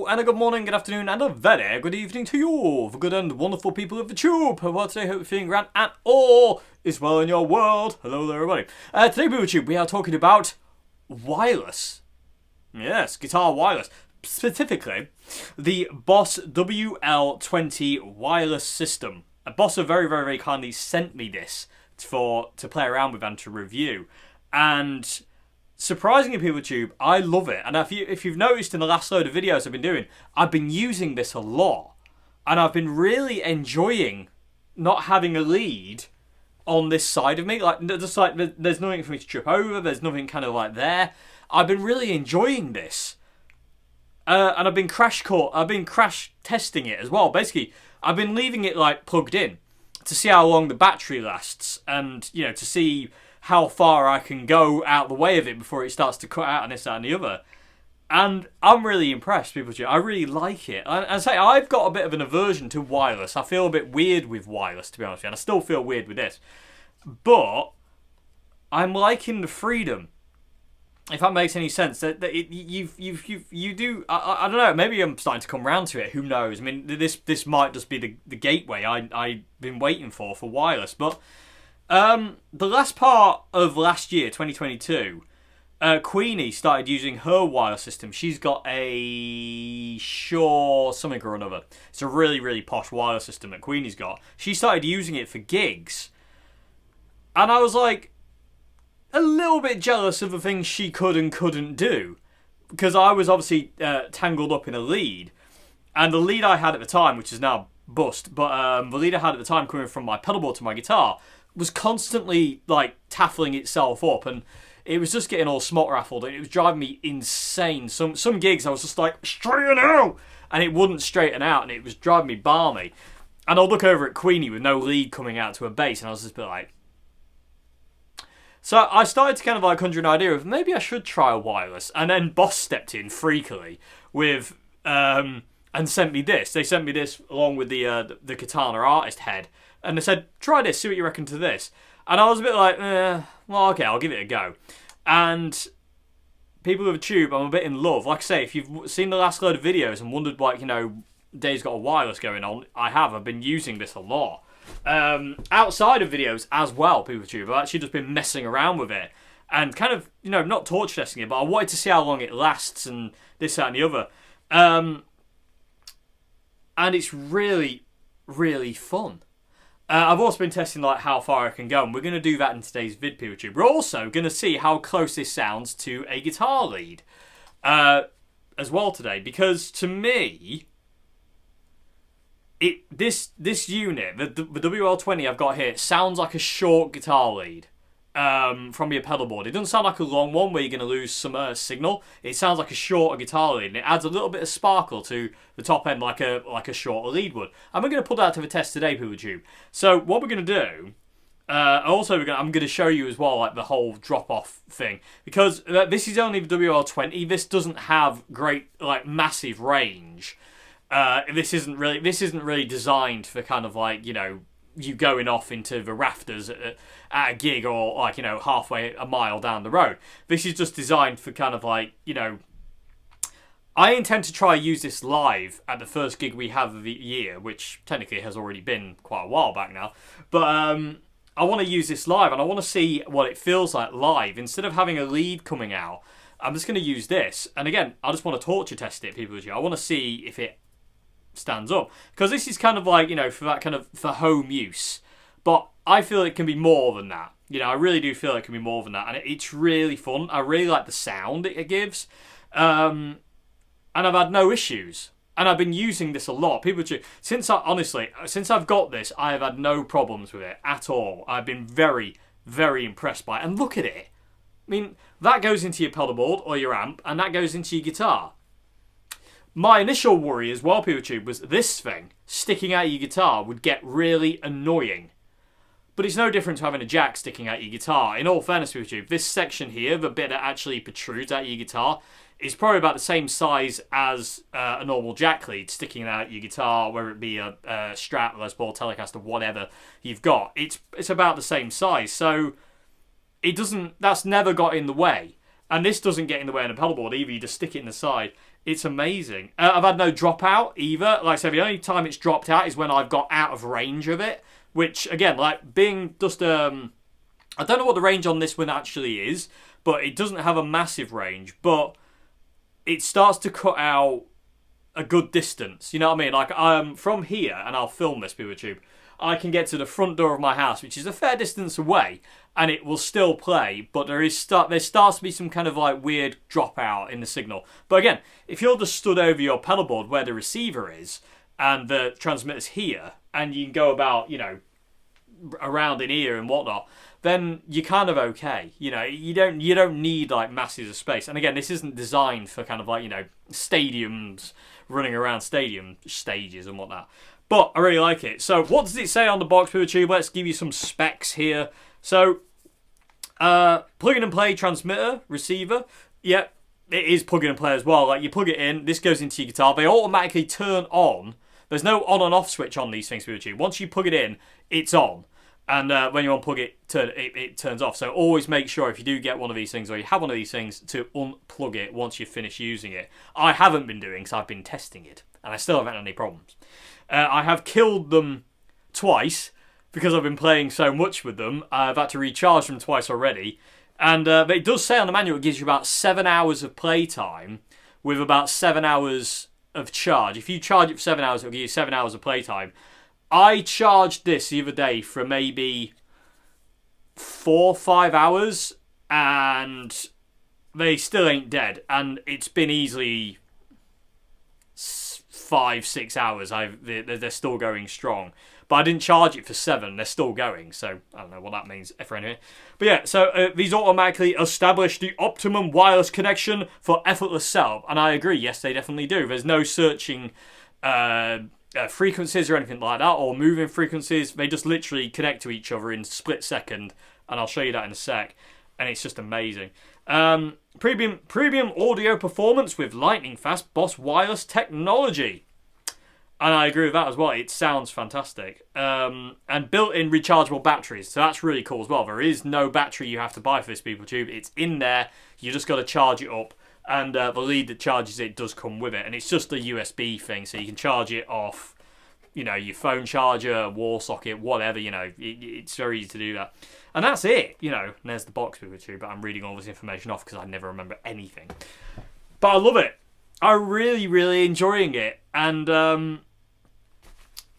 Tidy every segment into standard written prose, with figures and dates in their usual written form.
Hello, and a good morning, good afternoon, and a very good evening to you, the good and wonderful people of the tube. Well, today, hope you're feeling grand and all is well in your world. Hello there, everybody. Today, people of the tube, we are talking about wireless. Yes, guitar wireless. Specifically, the Boss WL20 wireless system. Boss have very kindly sent me this to play around with and to review. And surprisingly, people tube, I love it. And if you've noticed in the last load of videos I've been doing, I've been using this a lot. And I've been really enjoying not having a lead on this side of me. Like, just like there's nothing for me to trip over. There's nothing kind of like there. I've been really enjoying this. And I've been crash testing it as well. Basically, I've been leaving it like plugged in to see how long the battery lasts, and to see how far I can go out the way of it before it starts to cut out and this, that, and the other. And I'm really impressed, people. I really like it. And I say I've got a bit of an aversion to wireless. I feel a bit weird with wireless, to be honest with you, and I still feel weird with this. But I'm liking the freedom. If that makes any sense, you do. I don't know. Maybe I'm starting to come round to it. Who knows? I mean, this might just be the gateway I've been waiting for wireless. But the last part of last year, 2022, Queenie started using her wireless system. She's got a Shure something or another. It's a really posh wireless system that Queenie's got. She started using it for gigs, and I was like, a little bit jealous of the things she could and couldn't do, because I was obviously tangled up in a lead, and the lead I had at the time, which is now bust, but the lead I had at the time coming from my pedal board to my guitar was constantly like taffling itself up, and it was just getting all smot raffled, and it was driving me insane. Some gigs I was just like, straighten out, and it wouldn't straighten out, and it was driving me balmy. And I'll look over at Queenie with no lead coming out to her bass, and I was just a bit like. So I started to kind of like conjure an idea of maybe I should try a wireless, and then Boss stepped in freakily with and sent me this. They sent me this along with the Katana artist head, and they said, try this, see what you reckon to this. And I was a bit like, well, okay, I'll give it a go. And people with a tube, I'm a bit in love. Like I say, if you've seen the last load of videos and wondered, like, Dave's got a wireless going on, I have. I've been using this a lot. Outside of videos as well, people with tube, I've actually just been messing around with it and kind of, not torch testing it, but I wanted to see how long it lasts and this, that, and the other. And it's really fun. I've also been testing like how far I can go, and we're going to do that in today's vid, people tube. We're also going to see how close this sounds to a guitar lead as well today, because to me, this unit, the WL20 I've got here, sounds like a short guitar lead from your pedal board. It doesn't sound like a long one where you're going to lose some signal. It sounds like a shorter guitar lead, and it adds a little bit of sparkle to the top end like a shorter lead would. And we're going to put that to the test today, people tube. So what we're going to do, I'm going to show you as well like the whole drop-off thing, because this is only the WL20. This doesn't have great like massive range. This isn't really designed for kind of like, you going off into the rafters at a gig or like, halfway a mile down the road. This is just designed for kind of like, I intend to try use this live at the first gig we have of the year, which technically has already been quite a while back now. But I want to use this live, and I want to see what it feels like live. Instead of having a lead coming out, I'm just going to use this. And again, I just want to torture test it, people. I want to see if it stands up, because this is kind of like, for that kind of for home use, but I feel it can be more than that. I really do feel it can be more than that, and it's really fun. I really like the sound it gives, and I've had no issues, and I've been using this a lot. People, since I've got this, I have had no problems with it at all. I've been very impressed by it, and look at it. I mean, that goes into your pedal board or your amp, and that goes into your guitar. My initial worry as well, people tube, was this thing sticking out your guitar would get really annoying. But it's no different to having a jack sticking out your guitar. In all fairness, people tube, this section here, the bit that actually protrudes out your guitar, is probably about the same size as a normal jack lead sticking out your guitar, whether it be a Strat, Les Paul, Telecaster, whatever you've got. It's about the same size, so that's never got in the way. And this doesn't get in the way on a pedal board either. You just stick it in the side. It's amazing. I've had no dropout either. Like I said, the only time it's dropped out is when I've got out of range of it. Which, again, like being just... I don't know what the range on this one actually is, but it doesn't have a massive range. But it starts to cut out a good distance. You know what I mean? Like, from here, and I'll film this with YouTube, I can get to the front door of my house, which is a fair distance away, and it will still play, but there starts to be some kind of like weird dropout in the signal. But again, if you're just stood over your pedal board where the receiver is and the transmitter's here, and you can go about, you know, around in here and whatnot, then you're kind of okay. You know, you don't need like masses of space. And again, this isn't designed for kind of like, you know, stadiums, running around stadium stages and whatnot. But I really like it. So what does it say on the box, PureTube? Let's give you some specs here. So, plug in and play transmitter, receiver. Yep, it is plug in and play as well. Like, you plug it in, this goes into your guitar. They automatically turn on. There's no on and off switch on these things, PureTube. Once you plug it in, it's on. And when you unplug it, it turns off. So always make sure, if you do get one of these things, or you have one of these things, to unplug it once you've finished using it. I haven't been doing, because I've been testing it. And I still haven't had any problems. I have killed them twice because I've been playing so much with them. I've had to recharge them twice already. And but it does say on the manual it gives you about 7 hours of playtime with about 7 hours of charge. If you charge it for 7 hours, it'll give you 7 hours of playtime. I charged this the other day for maybe 4 or 5 hours, and they still ain't dead. And it's been easily 5-6 hours. They're still going strong. But I didn't charge it for 7. They're still going. So I don't know what that means for anyway. But yeah, so these automatically establish the optimum wireless connection for effortless setup. And I agree. Yes, they definitely do. There's no searching frequencies or anything like that, or moving frequencies. They just literally connect to each other in a split second. And I'll show you that in a sec. And it's just amazing. Premium audio performance with lightning fast Boss wireless technology. And I agree with that as well. It sounds fantastic. And built-in rechargeable batteries. So that's really cool as well. There is no battery you have to buy for this PeopleTube. It's in there. You just got to charge it up. And the lead that charges it does come with it. And it's just a USB thing. So you can charge it off, you know, your phone charger, wall socket, whatever, you know. It's very easy to do that. And that's it, you know. And there's the box PeopleTube. But I'm reading all this information off because I never remember anything. But I love it. I'm really, really enjoying it. And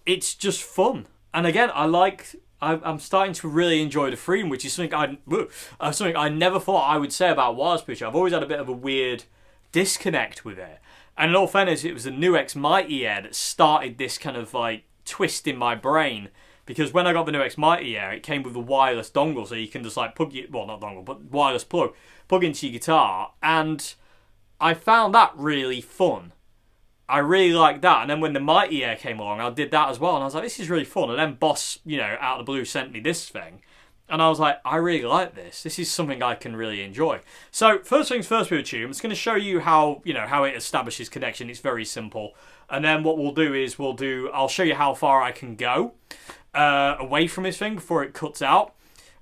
it's just fun. And again, I'm starting to really enjoy the Freedom, which is something I never thought I would say about wireless PeopleTube. I've always had a bit of a weird disconnect with it. And in all fairness, it was the new X Mighty Air that started this kind of like twist in my brain. Because when I got the new X Mighty Air, it came with a wireless dongle, so you can just like not dongle, but wireless plug into your guitar. And I found that really fun. I really liked that. And then when the Mighty Air came along, I did that as well. And I was like, this is really fun. And then Boss, you know, out of the blue sent me this thing. And I was like, I really like this. This is something I can really enjoy. So first things first, PeopleTube, I'm just going to show you how it establishes connection. It's very simple. And then what we'll do is I'll show you how far I can go away from this thing before it cuts out.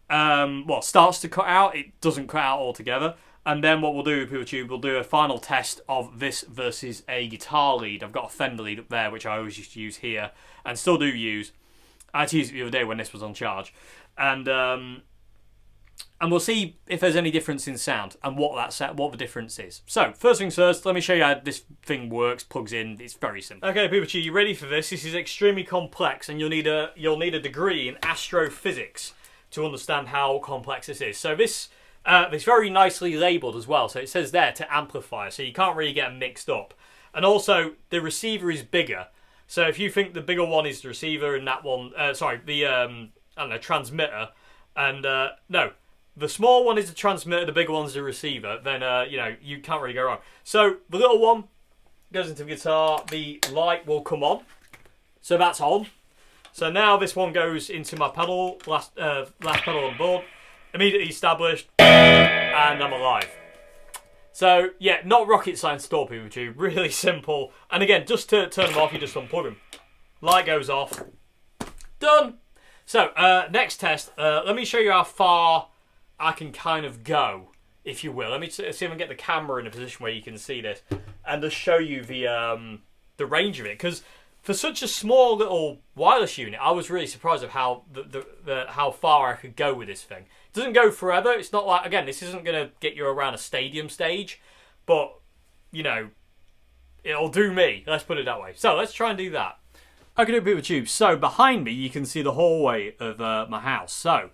Starts to cut out. It doesn't cut out altogether. And then what we'll do, PeopleTube, we'll do a final test of this versus a guitar lead. I've got a Fender lead up there, which I always used to use here, and still do use. I had to use it the other day when this was on charge. And we'll see if there's any difference in sound and what the difference is. So, first things first, let me show you how this thing works, plugs in. It's very simple. Okay, PeopleTube, you ready for this? This is extremely complex, and you'll need a degree in astrophysics to understand how complex this is. So this... it's very nicely labelled as well, so it says there to amplifier, so you can't really get them mixed up. And also, the receiver is bigger. So if you think the bigger one is the receiver and that one, transmitter, and no, the small one is the transmitter, the bigger one's the receiver, then, you can't really go wrong. So the little one goes into the guitar, the light will come on, so that's on. So now this one goes into my pedal, last pedal on board. Immediately established, and I'm alive. So, yeah, not rocket science at all, PeopleTube. Really simple. And again, just to turn them off, you just unplug them. Light goes off. Done. So, next test. Let me show you how far I can kind of go if you will. Let me see if I can get the camera in a position where you can see this, and just show you the range of it. Because for such a small little wireless unit, I was really surprised of how how far I could go with this thing. It doesn't go forever. It's not like, again, this isn't going to get you around a stadium stage, but you know, it'll do me. Let's put it that way. So let's try and do that. I can do a bit of a tube. So behind me, you can see the hallway of my house. So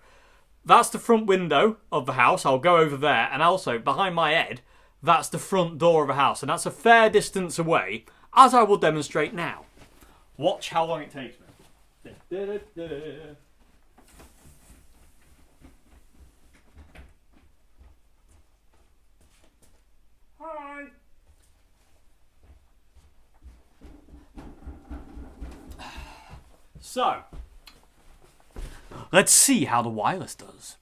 that's the front window of the house. I'll go over there, and also behind my head, that's the front door of a house, and that's a fair distance away, as I will demonstrate now. Watch how long it takes me. Hi. So, let's see how the wireless does.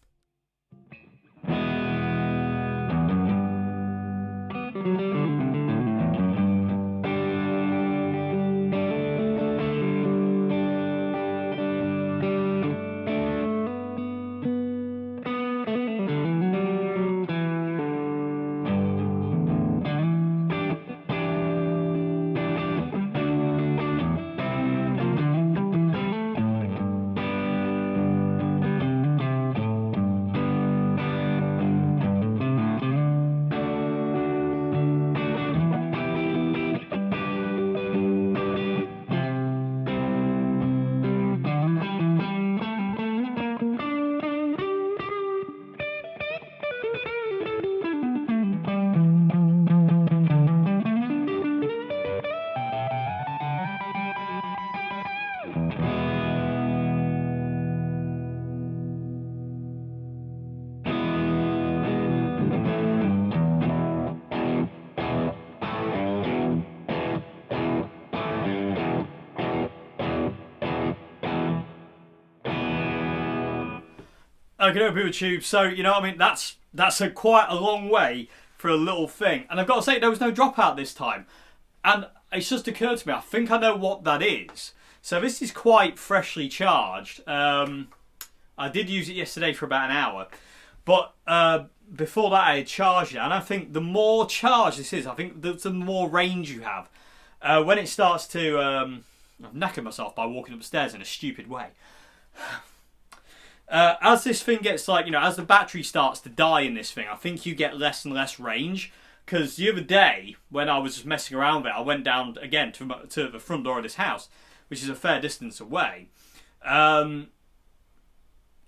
Okay, no, people tube. So, you know what I mean? That's quite a long way for a little thing. And I've got to say, there was no dropout this time. And it's just occurred to me, I think I know what that is. So this is quite freshly charged. I did use it yesterday for about an hour. But before that, I had charged it. And I think the more charged this is, I think the more range you have. When it starts to... I've knackered myself by walking upstairs in a stupid way. As this thing gets, like, you know, as the battery starts to die in this thing, I think you get less and less range. Because the other day, when I was just messing around with it, I went down again to the front door of this house, which is a fair distance away.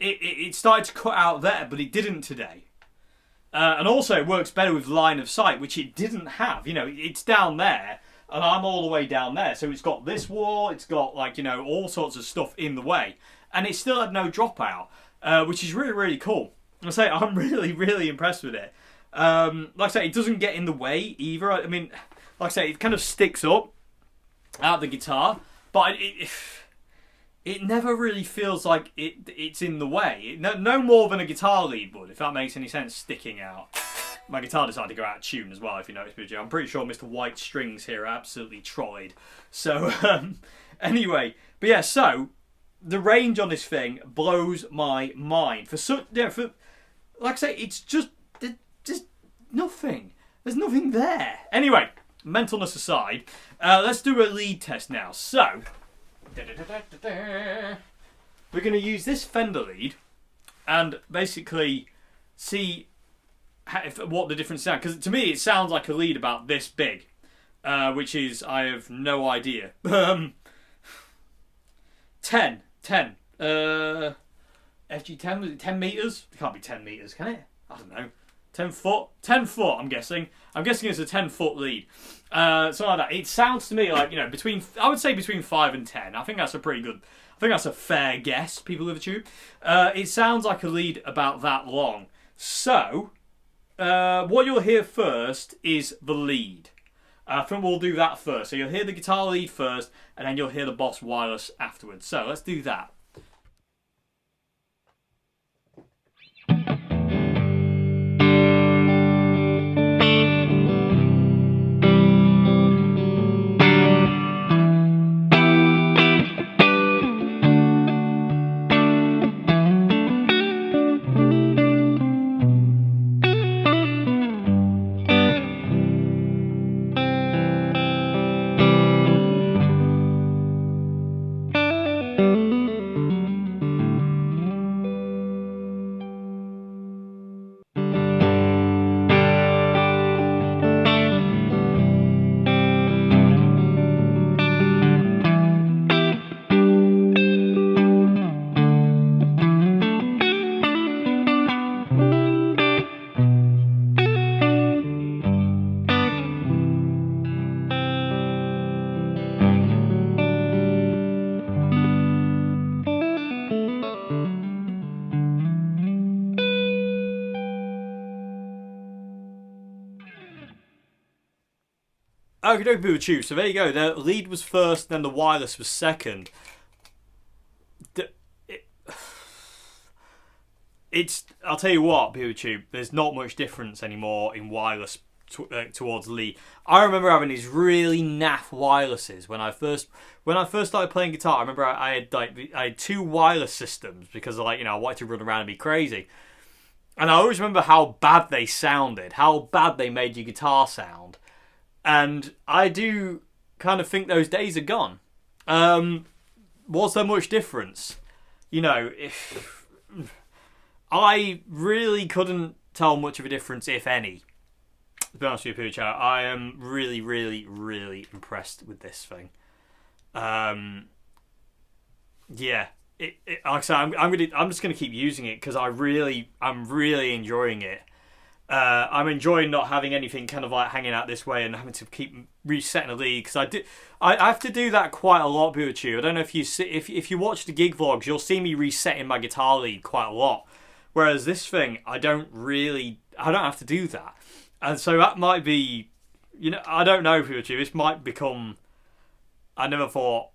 It started to cut out there, but it didn't today. And also, it works better with line of sight, which it didn't have. You know, it's down there, and I'm all the way down there. So it's got this wall, it's got, like, you know, all sorts of stuff in the way. And it still had no dropout, which is really, really cool. I say, I'm really, really impressed with it. Like I say, it doesn't get in the way either. I mean, like I say, it kind of sticks up out the guitar, but it never really feels like it's in the way. No more than a guitar lead would, if that makes any sense, sticking out. My guitar decided to go out of tune as well, if you notice. I'm pretty sure Mr. White Strings here are absolutely trolled. So, anyway, but yeah, so the range on this thing blows my mind. For like I say, it's just nothing. There's nothing there. Anyway, mentalness aside, let's do a lead test now. So, we're going to use this Fender lead and basically see what the difference sounds. Because to me, it sounds like a lead about this big, which is, I have no idea. 10. FG10, was it 10 metres? It can't be 10 metres, can it? I don't know. 10 foot? 10 foot, I'm guessing. I'm guessing it's a 10-foot lead. Something like that. It sounds to me like, you know, I would say between 5 and 10. I think that's a fair guess, people of the tube. It sounds like a lead about that long. So, what you'll hear first is the lead. I think we'll do that first. So you'll hear the guitar lead first, and then you'll hear the Boss wireless afterwards. So let's do that. Okay, people choose. So there you go. The lead was first, then the wireless was second. I'll tell you what, YouTube, there's not much difference anymore in wireless towards lead. I remember having these really naff wirelesses when I first started playing guitar. I remember I had 2 wireless systems because I wanted to run around and be crazy. And I always remember how bad they sounded, how bad they made your guitar sound. And I do kind of think those days are gone. Was there much difference? I really couldn't tell much of a difference, if any. To be honest with you, Pooch, I am really, really, really impressed with this thing. Yeah, like I said, I'm just gonna keep using it because I'm really enjoying it. I'm enjoying not having anything kind of like hanging out this way and having to keep resetting a lead because I have to do that quite a lot, Pooch. I don't know if you watch the gig vlogs, you'll see me resetting my guitar lead quite a lot. Whereas this thing, I don't have to do that. And so that might be, I don't know, Pooch. This might become. I never thought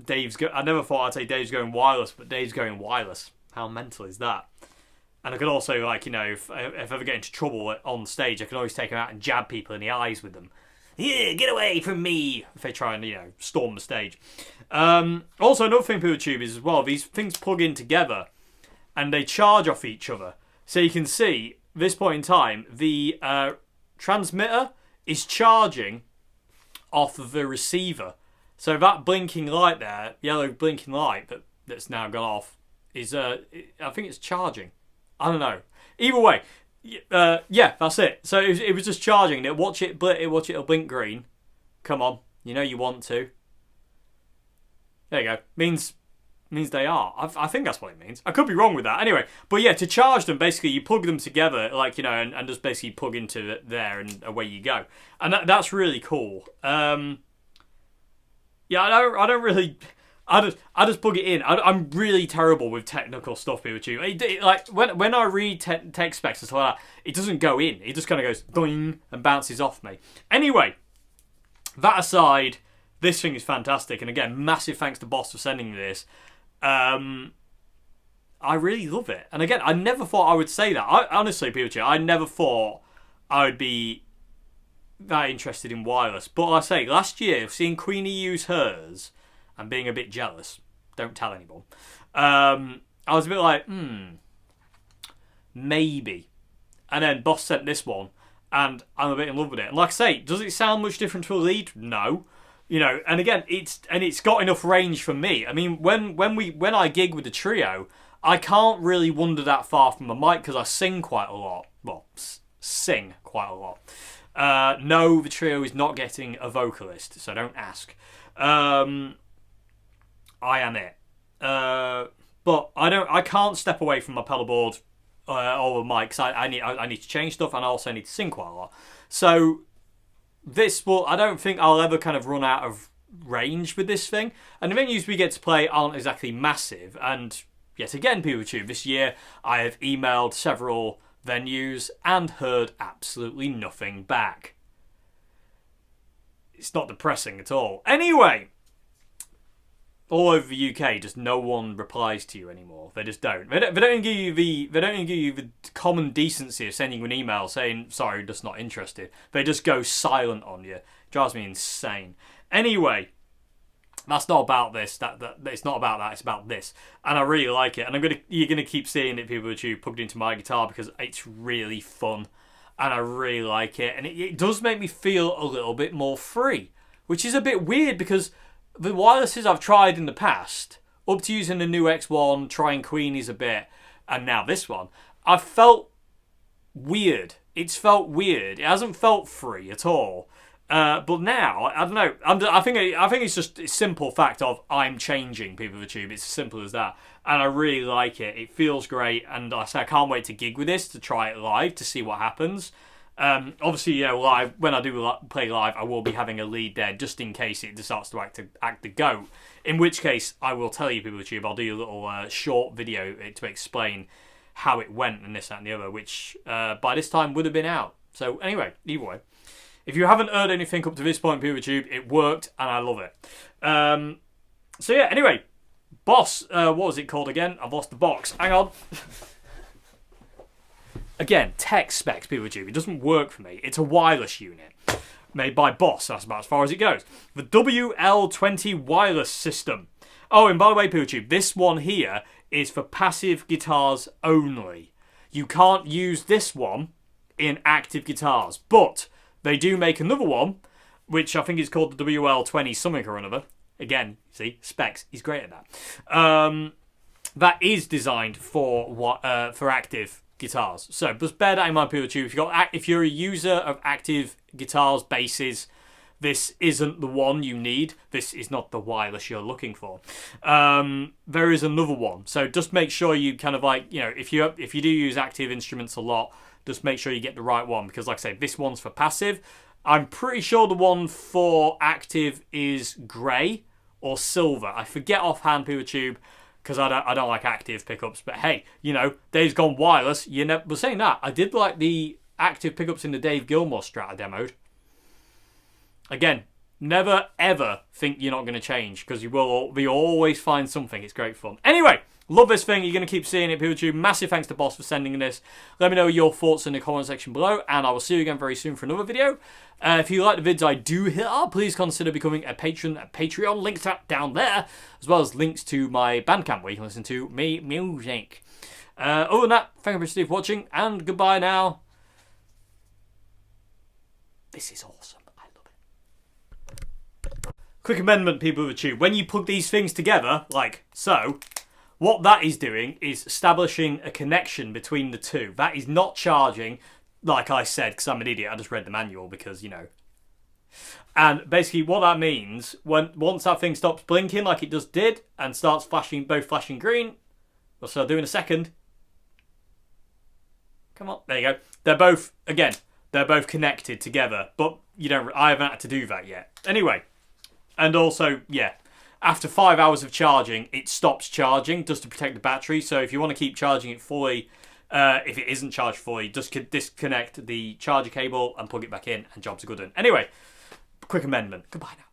I'd say Dave's going wireless, but Dave's going wireless. How mental is that? And I could also, if I ever get into trouble on stage, I can always take them out and jab people in the eyes with them. Yeah, get away from me! If they try and, storm the stage. Also, another thing, Pooch, is as well, these things plug in together and they charge off each other. So you can see, at this point in time, the transmitter is charging off of the receiver. So that blinking light there, yellow blinking light that's now gone off, is I think it's charging. I don't know. Either way, yeah, that's it. So it was just charging. It'll blink green. Come on, you want to. There you go. Means they are. I think that's what it means. I could be wrong with that. Anyway, but yeah, to charge them, basically you plug them together, and just basically plug into it there, and away you go. And that's really cool. Yeah, I don't really. I just plug it in. I'm really terrible with technical stuff, people. Like when I read tech specs and stuff like that, it doesn't go in. It just kind of goes doing and bounces off me. Anyway, that aside, this thing is fantastic. And again, massive thanks to Boss for sending me this. I really love it. And again, I never thought I would say that. Honestly, people, I never thought I would be that interested in wireless. But like I say, last year, seeing Queenie use hers and being a bit jealous, don't tell anyone, I was a bit like, maybe. And then Boss sent this one, and I'm a bit in love with it. And like I say, does it sound much different to a lead? No. And again, it's got enough range for me. I mean, when I gig with the trio, I can't really wander that far from the mic because I sing quite a lot. Well, sing quite a lot. No, the trio is not getting a vocalist, so don't ask. I am it. But I can't step away from my pedal board or the mic, 'cause I need to change stuff, and I also need to sing quite a lot. So I don't think I'll ever kind of run out of range with this thing. And the venues we get to play aren't exactly massive. And yet again, people, this year I have emailed several venues and heard absolutely nothing back. It's not depressing at all. Anyway, all over the UK, just no one replies to you anymore. They just don't. They don't even give you the common decency of sending you an email saying sorry, just not interested. They just go silent on you. It drives me insane. Anyway, that's not about this. It's not about that. It's about this, and I really like it. And you're gonna keep seeing it, people, who plugged into my guitar because it's really fun, and I really like it. And it does make me feel a little bit more free, which is a bit weird because the wirelesses I've tried in the past, up to using the new X1, trying Queenies a bit, and now this one, I've felt weird. It's felt weird. It hasn't felt free at all. But now, I don't know. I think it's just a simple fact of I'm changing, people of the tube. It's as simple as that, and I really like it. It feels great, and I can't wait to gig with this, to try it live, to see what happens. Obviously, live, when I do play live, I will be having a lead there just in case it starts to act the goat. In which case, I will tell you, people of YouTube, I'll do a little short video to explain how it went and this, that, and the other, which by this time would have been out. So anyway, either way, If you haven't heard anything up to this point, PeterTube, it worked and I love it. So yeah, anyway, Boss, what was it called again? I've lost the box. Hang on. Again, tech specs, PeterTube. It doesn't work for me. It's a wireless unit made by Boss. That's about as far as it goes. The WL20 wireless system. Oh, and by the way, PeterTube, this one here is for passive guitars only. You can't use this one in active guitars, but they do make another one, which I think is called the WL20 something or another. Again, see, specs, he's great at that. That is designed for active guitars. So just bear that in mind, PeterTube. If you're a user of active guitars, basses, this isn't the one you need. This is not the wireless you're looking for. There is another one. So just make sure you kind of like, you know, if you do use active instruments a lot, just make sure you get the right one, because like I say, this one's for passive. I'm pretty sure the one for active is grey or silver. I forget offhand, PeterTube, because I don't like active pickups. But hey, you know, Dave's gone wireless. You never was saying that. I did like the active pickups in the Dave Gilmour Strat I demoed. Again, never ever think you're not going to change, because you always find something. It's great fun. Anyway, love this thing. You're going to keep seeing it, PeterTube. Massive thanks to Boss for sending this. Let me know your thoughts in the comment section below, and I will see you again very soon for another video. If you like the vids I do here, please consider becoming a patron at Patreon. Links down there, as well as links to my Bandcamp where you can listen to me music. Other than that, thank you for watching, and goodbye now. This is awesome. I love it. Quick amendment, people of the tube. When you plug these things together, like so, what that is doing is establishing a connection between the two. That is not charging, like I said, because I'm an idiot. I just read the manual because, you know. And basically what that means, once that thing stops blinking like it just did and starts flashing, both flashing green, which I'll do in a second. Come on, there you go. They're both, again, they're both connected together, but I haven't had to do that yet. Anyway, and also, yeah, after 5 hours of charging, it stops charging just to protect the battery. So if you want to keep charging it fully, if it isn't charged fully, just disconnect the charger cable and plug it back in, and jobs are good done. Anyway, quick amendment. Goodbye now.